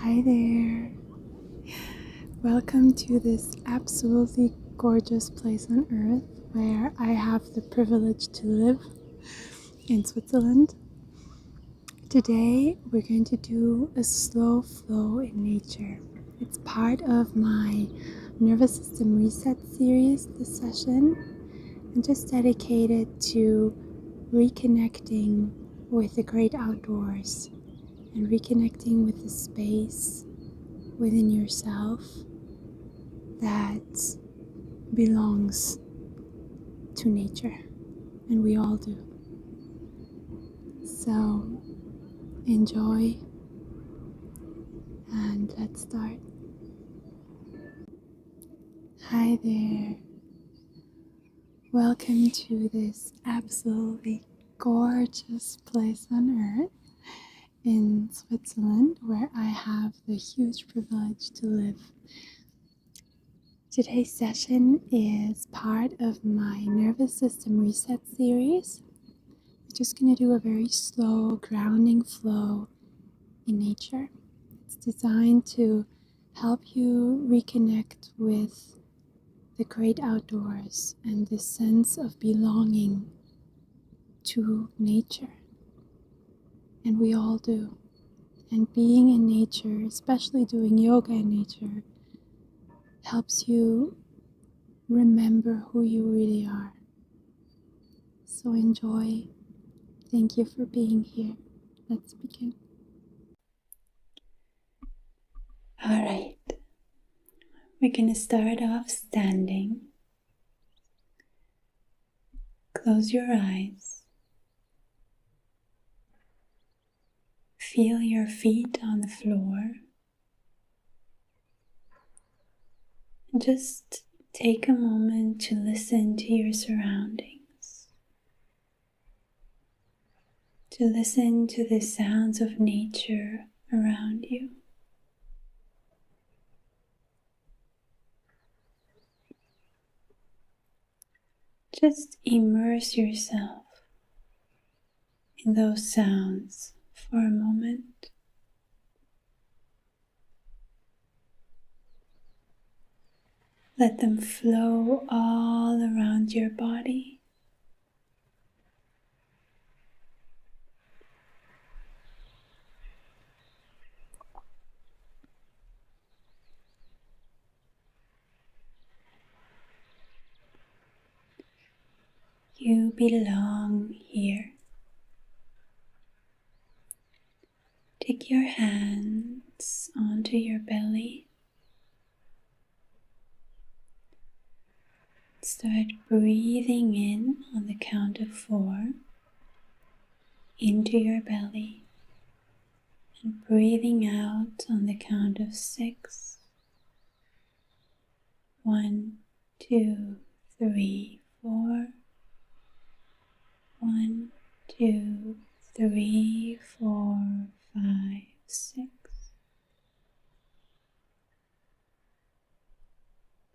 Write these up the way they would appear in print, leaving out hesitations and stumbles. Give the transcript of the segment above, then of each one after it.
Hi there. Welcome to this absolutely gorgeous place on earth where I have the privilege to live in Switzerland. Today we're going to do a slow flow in nature. It's part of my nervous system reset series, this session, and just dedicated to reconnecting with the great outdoors and reconnecting with the space within yourself that belongs to nature, and we all do. So enjoy, and let's start. Hi there. Welcome to this absolutely gorgeous place on earth in Switzerland where I have the huge privilege to live. Today's session is part of my nervous system reset series. We're just going to do a very slow grounding flow in nature. It's designed to help you reconnect with the great outdoors and this sense of belonging to nature. And we all do. And being in nature, especially doing yoga in nature, helps you remember who you really are. So enjoy. Thank you for being here. Let's begin. All right. We're going to start off standing. Close your eyes. Feel your feet on the floor. And just take a moment to listen to your surroundings. To listen to the sounds of nature around you. Just immerse yourself in those sounds for a moment. Let them flow all around your body. You belong here. Take your hands onto your belly. Start breathing in on the count of 4 into your belly and breathing out on the count of 6. 1, 2, 3, 4. 1, 2, 3, 4, 5, 6.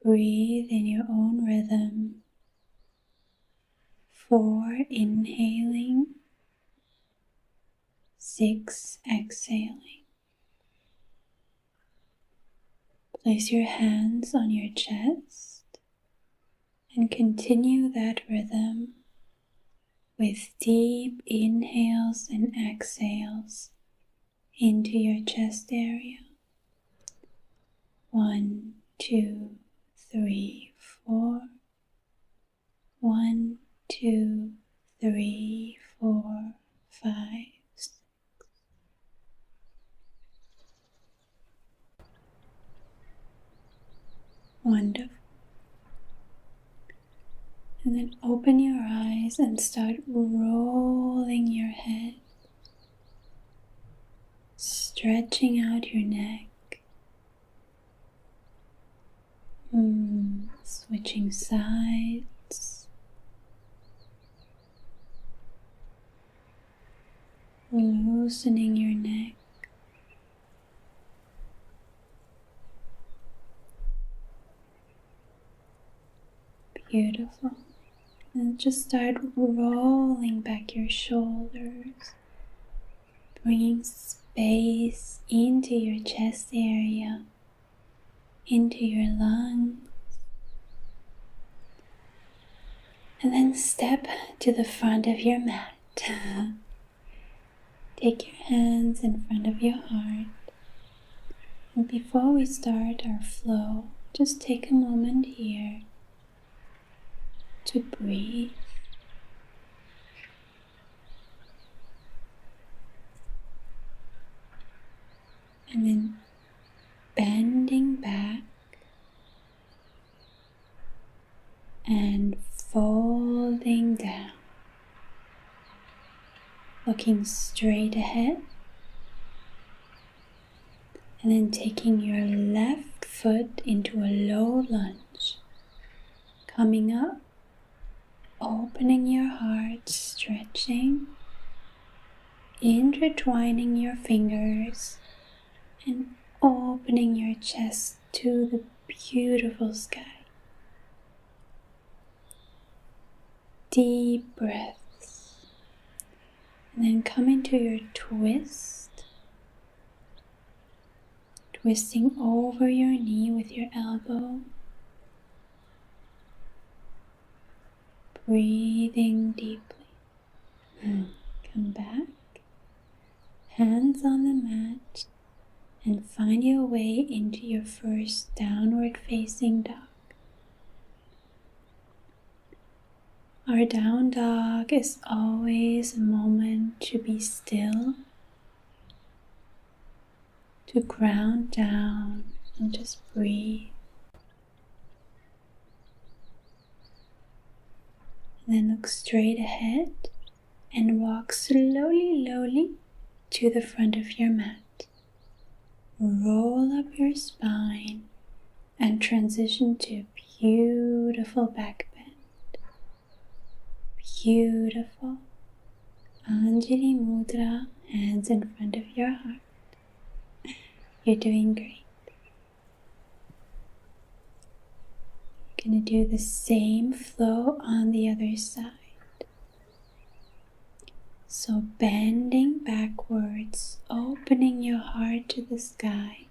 Breathe in your own rhythm. 4 inhaling, 6 exhaling. Place your hands on your chest and continue that rhythm with deep inhales and exhales into your chest area. 1, 2, 3, 4. 1, 2, 3, 4, 5, 6. Wonderful. And then open your eyes and start rolling your head, stretching out your neck, switching sides, loosening your neck. Beautiful. And just start rolling back your shoulders, bringing space into your chest area, into your lungs. And then step to the front of your mat. Take your hands in front of your heart. And before we start our flow, just take a moment here to breathe. And then bending back and folding down. Looking straight ahead. And then taking your left foot into a low lunge. Coming up, opening your heart, stretching, intertwining your fingers, and opening your chest to the beautiful sky. Deep breaths. And then come into your twist. Twisting over your knee with your elbow. Breathing deeply. Come back. Hands on the mat. And find your way into your first downward facing dog. Our down dog is always a moment to be still, to ground down and just breathe. And then look straight ahead and walk slowly to the front of your mat. Roll up your spine and transition to beautiful back bend. Beautiful. Anjali Mudra, hands in front of your heart. You're doing great. You're going to do the same flow on the other side. So bending backwards, opening your heart to the sky,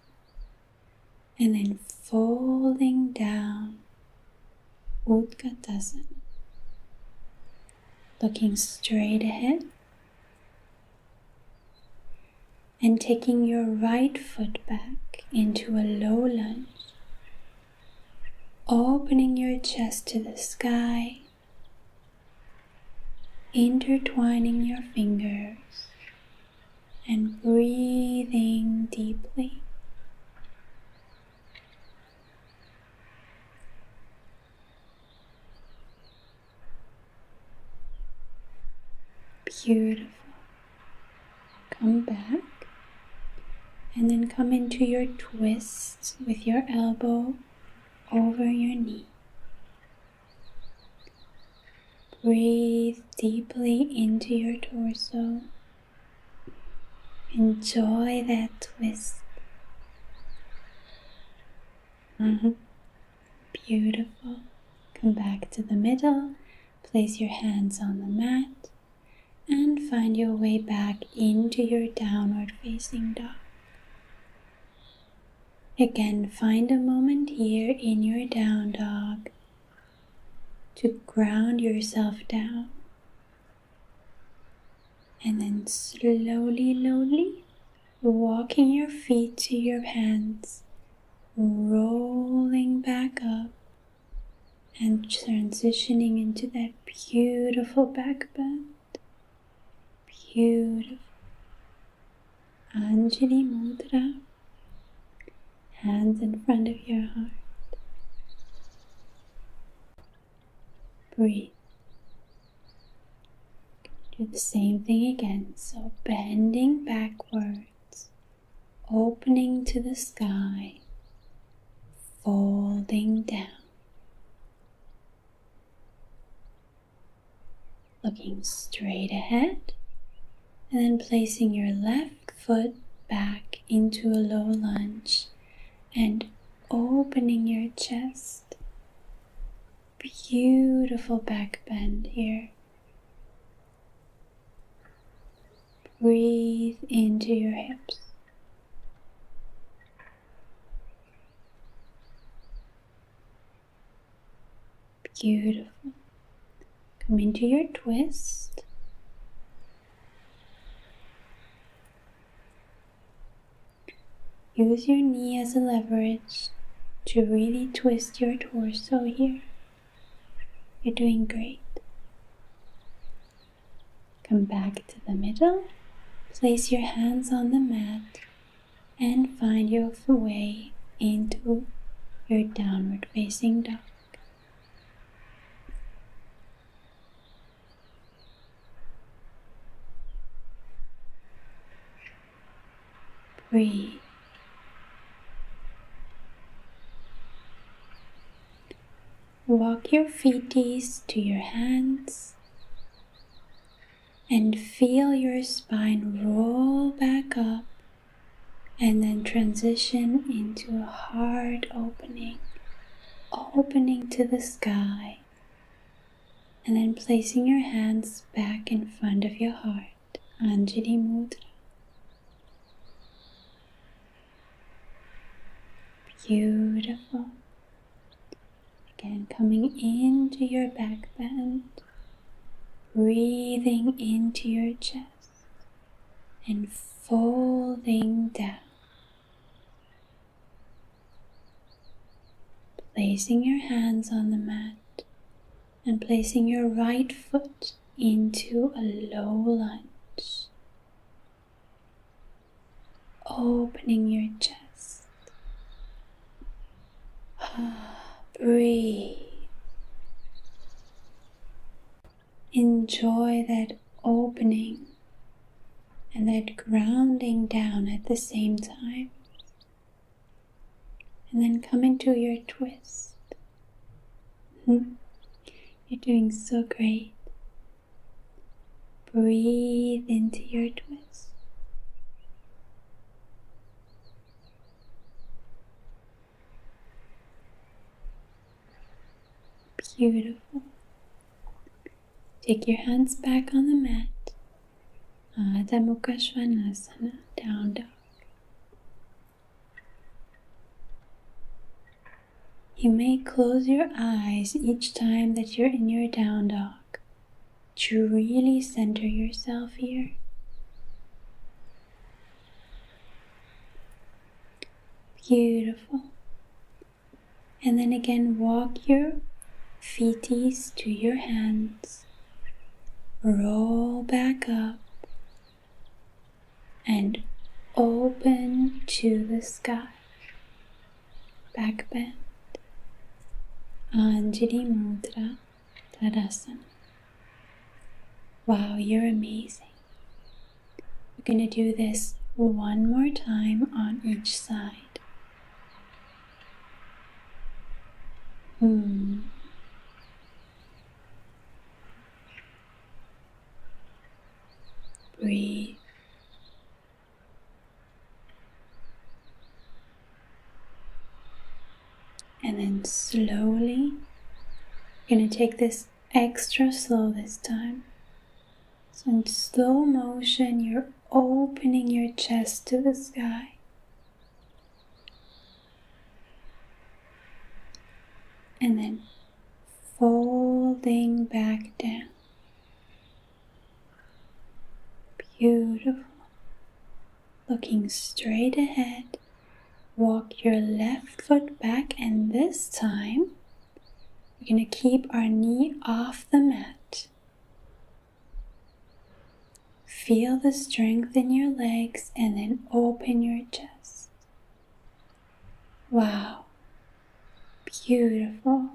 and then folding down, Utkatasana. Looking straight ahead, and taking your right foot back into a low lunge, opening your chest to the sky, intertwining your fingers, and breathing deeply. Beautiful. Come back and then come into your twist with your elbow over your knee. Breathe deeply into your torso. Enjoy that twist. Beautiful. Come back to the middle. Place your hands on the mat and find your way back into your downward facing dog. Again, find a moment here in your down dog to ground yourself down. And then slowly, walking your feet to your hands, rolling back up and transitioning into that beautiful back bend. Beautiful. Anjali Mudra, hands in front of your heart. Breathe. Do the same thing again. So bending backwards, opening to the sky, folding down. Looking straight ahead, and then placing your left foot back into a low lunge and opening your chest. Beautiful back bend here. Breathe into your hips. Beautiful. Come into your twist. Use your knee as a leverage to really twist your torso here. You're doing great. Come back to the middle. Place your hands on the mat and find your way into your downward facing dog. Breathe. Walk your feeties to your hands and feel your spine roll back up and then transition into a heart opening to the sky, and then placing your hands back in front of your heart, Anjali Mudra. Beautiful. Again, coming into your back bend, breathing into your chest and folding down. Placing your hands on the mat and placing your right foot into a low lunge. Opening your chest. Breathe. Enjoy that opening and that grounding down at the same time. And then come into your twist. You're doing so great. Breathe into your twist. Beautiful. Take your hands back on the mat. Adho Mukha Svanasana, down dog. You may close your eyes each time that you're in your down dog to really center yourself here. Beautiful. And then again, walk your feeties to your hands. Roll back up and open to the sky. Back bend. Anjali Mudra Tadasana. Wow, you're amazing. We're going to do this one more time on each side. Breathe. And then slowly, you're going to take this extra slow this time. So in slow motion, you're opening your chest to the sky. And then folding back down. Beautiful. Looking straight ahead. Walk your left foot back, and this time we're going to keep our knee off the mat. Feel the strength in your legs and then open your chest. Wow. Beautiful.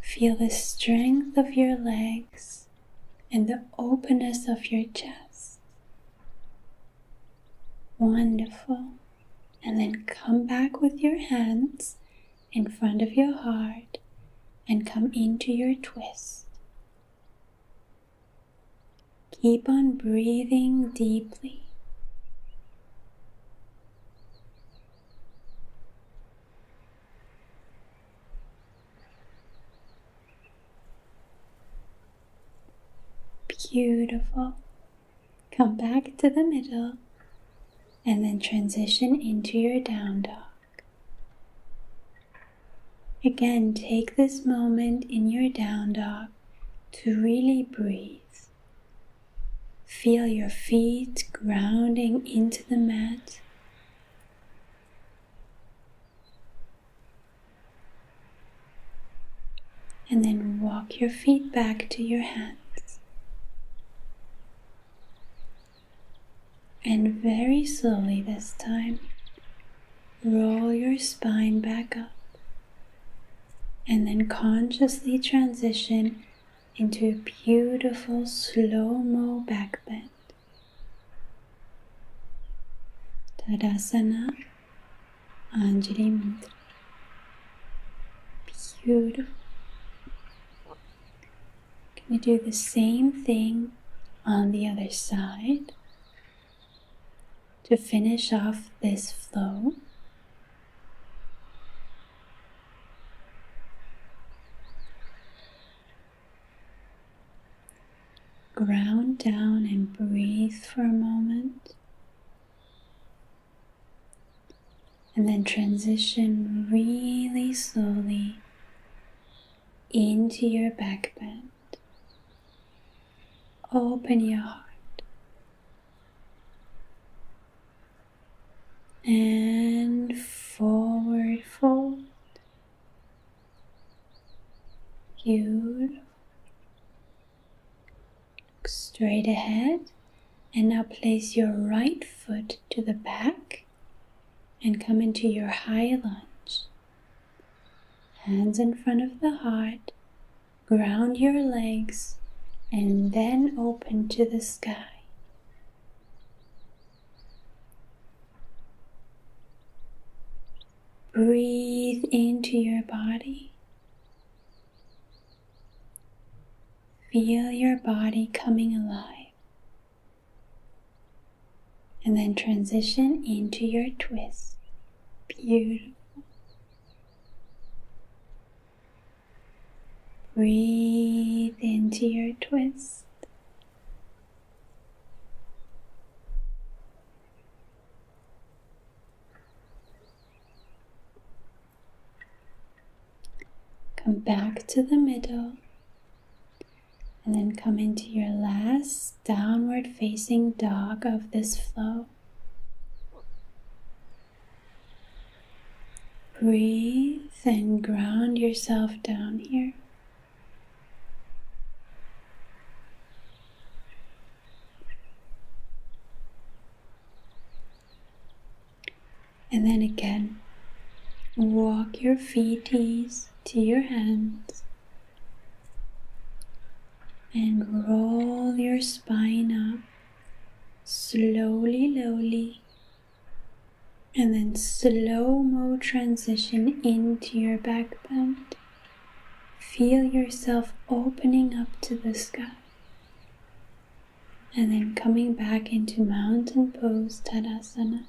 Feel the strength of your legs and the openness of your chest. Wonderful. And then come back with your hands in front of your heart and come into your twist. Keep on breathing deeply. Beautiful. Come back to the middle and then transition into your down dog. Again, take this moment in your down dog to really breathe. Feel your feet grounding into the mat. And then walk your feet back to your hands. And very slowly this time, roll your spine back up. And then consciously transition into a beautiful slow-mo back bend. Tadasana, Anjali Mudra. Beautiful. Can you do the same thing on the other side to finish off this flow? Ground down and breathe for a moment. And then transition really slowly into your back bend. Open your heart. And forward fold. Beautiful. Look straight ahead. And now place your right foot to the back and come into your high lunge. Hands in front of the heart. Ground your legs and then open to the sky. Breathe into your body. Feel your body coming alive. And then transition into your twist. Beautiful. Breathe into your twist. Come back to the middle and then come into your last downward facing dog of this flow. Breathe and ground yourself down here. And then again, walk your feeties to your hands and roll your spine up slowly, and then slow-mo transition into your back bend. Feel yourself opening up to the sky and then coming back into mountain pose Tadasana.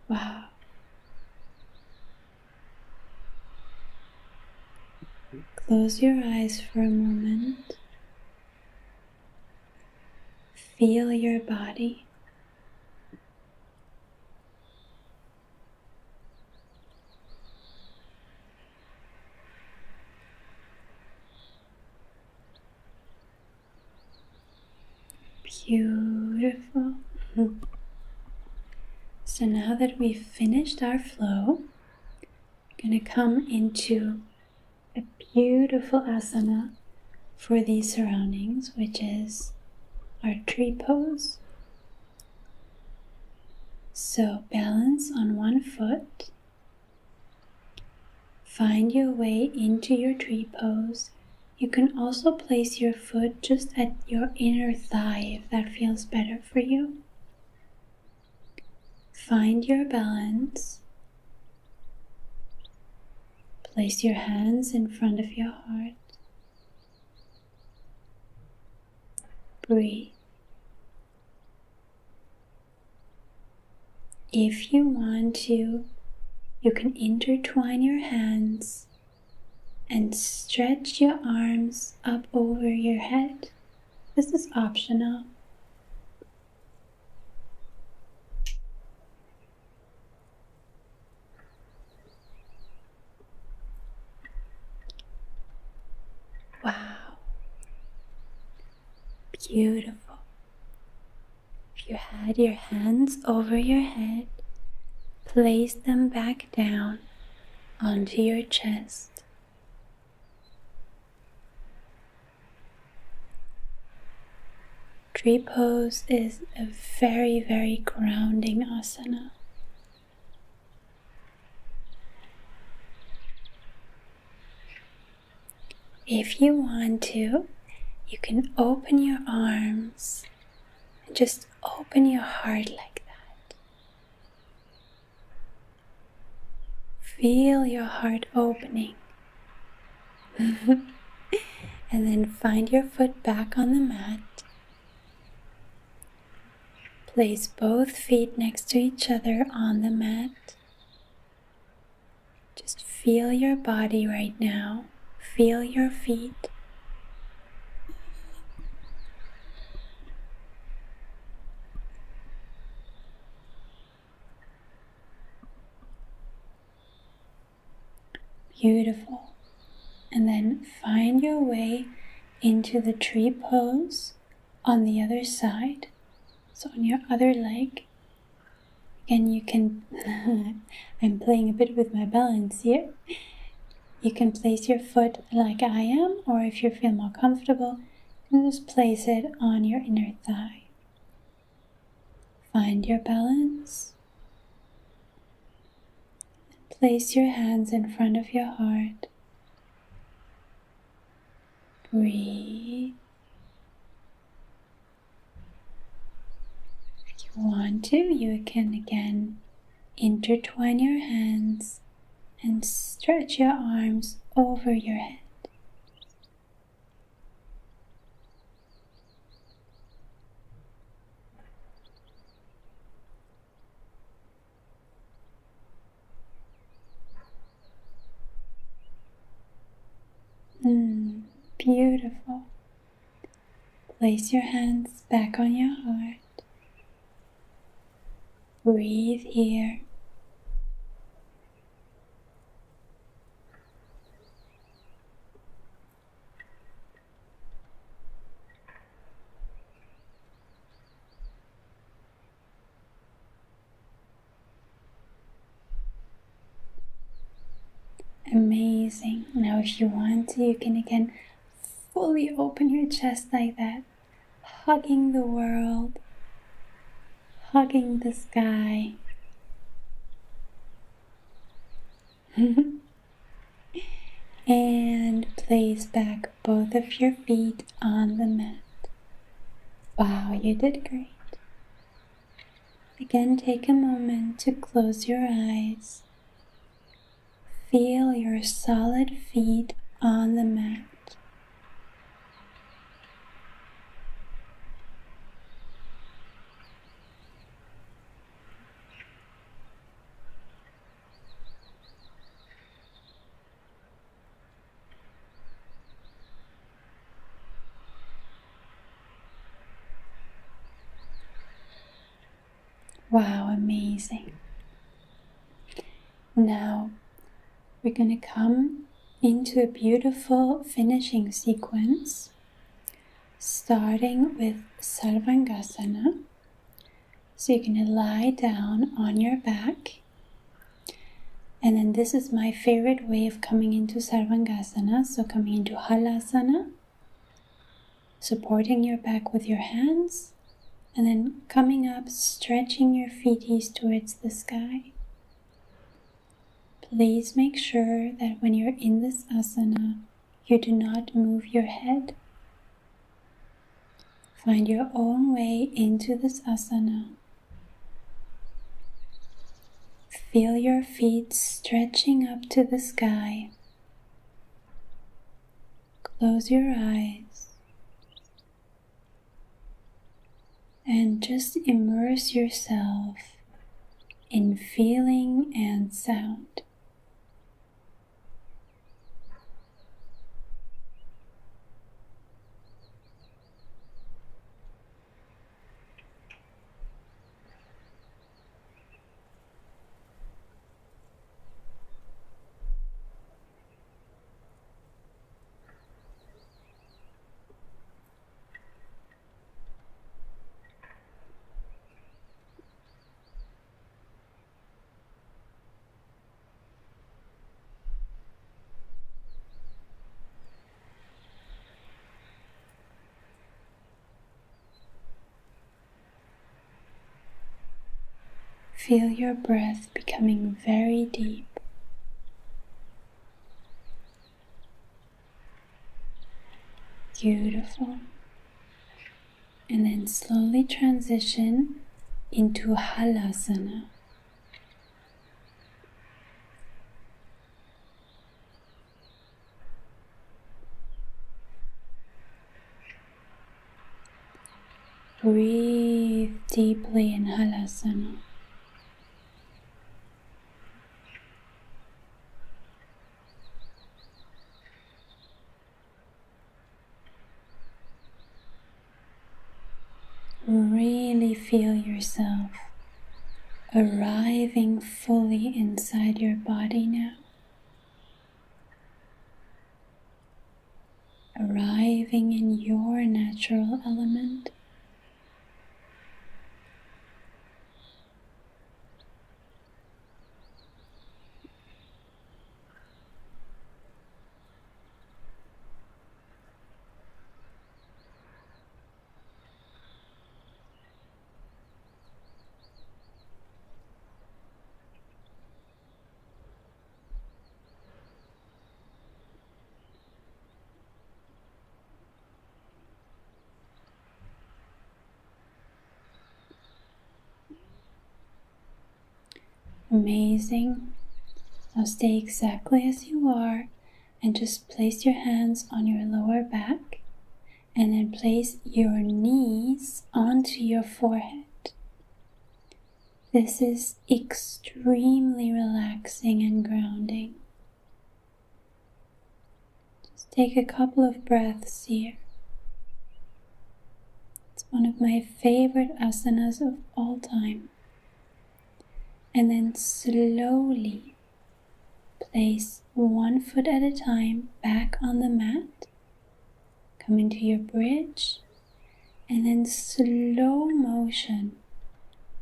Wow. Close your eyes for a moment. Feel your body. Beautiful. So now that we've finished our flow, we're going to come into a beautiful asana for these surroundings, which is our tree pose. So balance on one foot. Find your way into your tree pose. You can also place your foot just at your inner thigh if that feels better for you. Find your balance. Place your hands in front of your heart. Breathe. If you want to, you can intertwine your hands and stretch your arms up over your head. This is optional. Wow. Beautiful. If you had your hands over your head, place them back down onto your chest. Tree pose is a very, very grounding asana. If you want to, you can open your arms and just open your heart like that. Feel your heart opening. And then find your foot back on the mat. Place both feet next to each other on the mat. Just feel your body right now. Feel your feet. Beautiful. And then find your way into the tree pose on the other side. So on your other leg. Again, you can, I'm playing a bit with my balance here. You can place your foot like I am, or if you feel more comfortable, you can just place it on your inner thigh. Find your balance. Place your hands in front of your heart. Breathe. If you want to, you can again intertwine your hands and stretch your arms over your head. Beautiful. Place your hands back on your heart. Breathe here. Amazing. Now if you want to, you can again fully open your chest like that, hugging the world, hugging the sky. And place back both of your feet on the mat. Wow, you did great. Again, take a moment to close your eyes. Feel your solid feet on the mat. Wow, amazing. Now we're going to come into a beautiful finishing sequence, starting with Sarvangasana. So you're going to lie down on your back. And then this is my favorite way of coming into Sarvangasana. So coming into Halasana, supporting your back with your hands, and then coming up, stretching your feeties towards the sky. Please make sure that when you're in this asana, you do not move your head. Find your own way into this asana. Feel your feet stretching up to the sky. Close your eyes and just immerse yourself in feeling and sound. Feel your breath becoming very deep. Beautiful. And then slowly transition into halasana. Breathe deeply in halasana. Really feel yourself arriving fully inside your body now. Arriving in your natural element. Amazing. Now stay exactly as you are and just place your hands on your lower back and then place your knees onto your forehead. This is extremely relaxing and grounding. Just take a couple of breaths here. It's one of my favorite asanas of all time. And then slowly place one foot at a time back on the mat. Come into your bridge and then slow motion.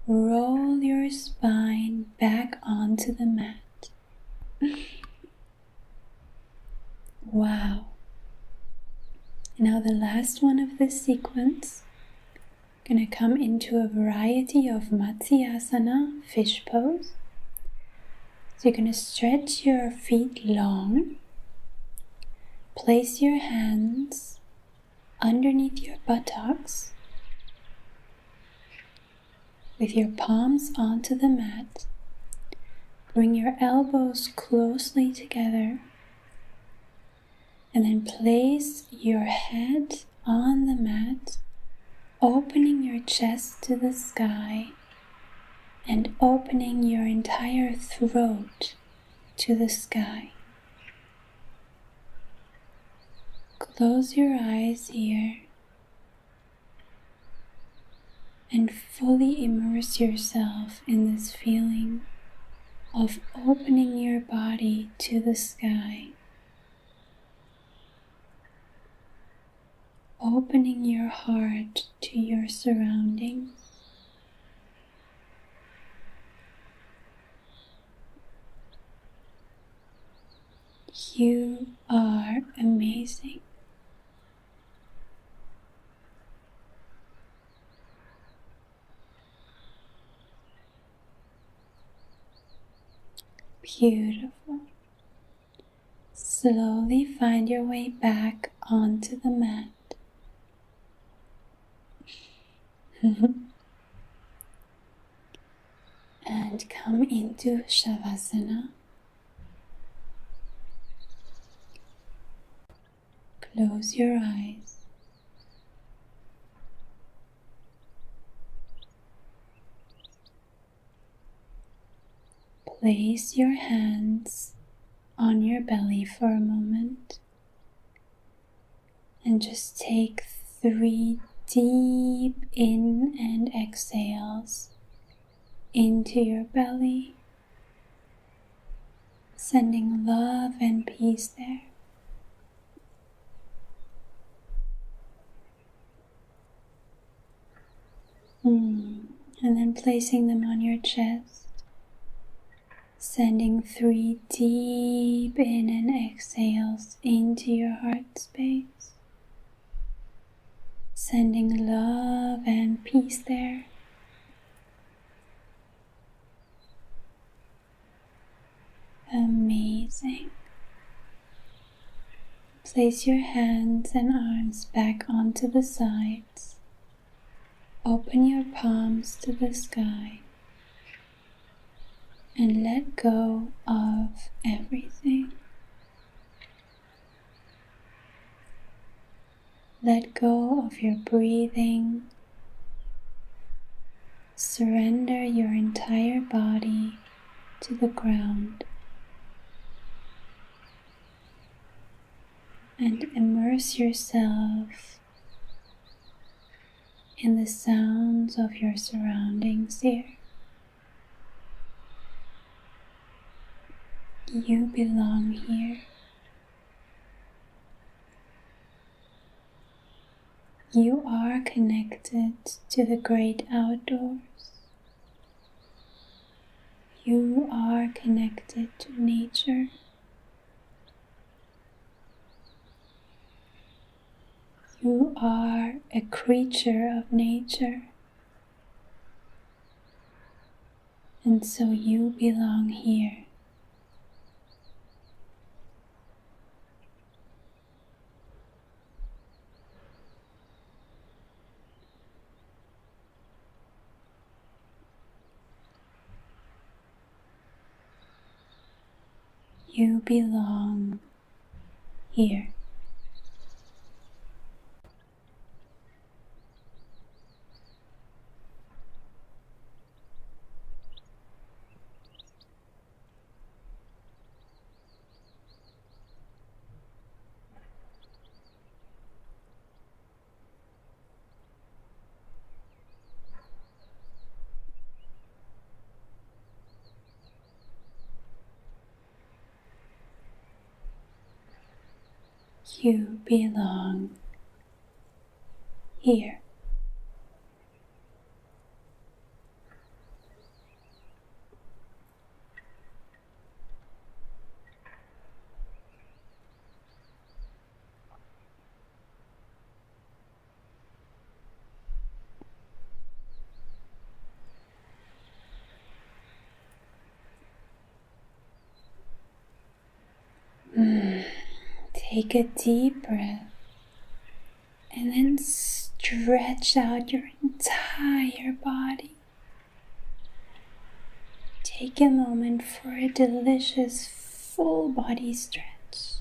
Roll your spine back onto the mat. Wow. Now the last one of this sequence, gonna come into a variety of Matsyasana, fish pose. So you're gonna stretch your feet long. Place your hands underneath your buttocks with your palms onto the mat. Bring your elbows closely together and then place your head on the mat, opening your chest to the sky and opening your entire throat to the sky. Close your eyes here and fully immerse yourself in this feeling of opening your body to the sky, opening your heart to your surroundings. You are amazing. Beautiful. Slowly find your way back onto the mat. And come into Shavasana. Close your eyes. Place your hands on your belly for a moment and just take 3 deep in and exhales into your belly, sending love and peace there. And then placing them on your chest, sending 3 deep in and exhales into your heart space, sending love and peace there. Place your hands and arms back onto the sides. Open your palms to the sky and let go of everything. Let go of your breathing. Surrender your entire body to the ground and immerse yourself in the sounds of your surroundings here. You belong here. You are connected to the great outdoors. You are connected to nature. You are a creature of nature. And so you belong here. You belong here. You belong here. Take a deep breath and then stretch out your entire body. Take a moment for a delicious full body stretch.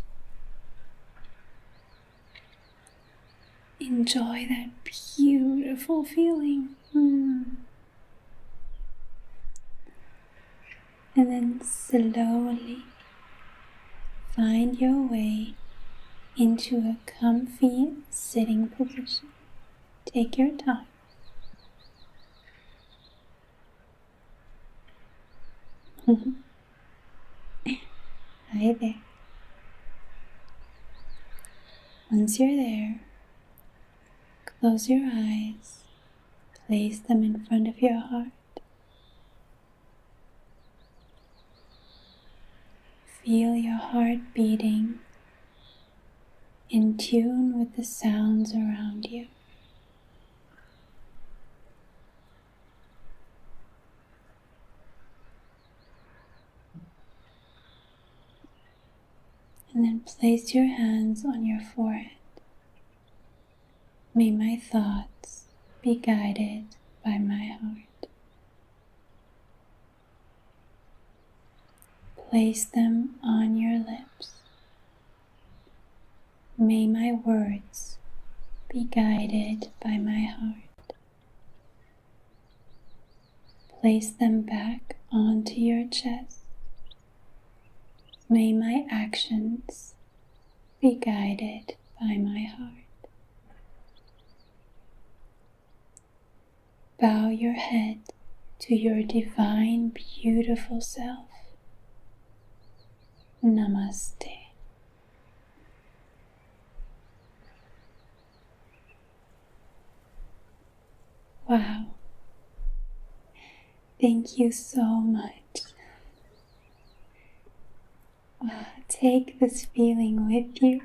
Enjoy that beautiful feeling. And then slowly find your way into a comfy sitting position. Take your time. Hi there. Once you're there, close your eyes, place them in front of your heart. Feel your heart beating in tune with the sounds around you. And then place your hands on your forehead. May my thoughts be guided by my heart. Place them on your lips. May my words be guided by my heart. Place them back onto your chest. May my actions be guided by my heart. Bow your head to your divine, beautiful self. Namaste. Wow. Thank you so much. Take this feeling with you.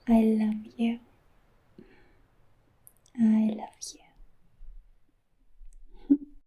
I love you.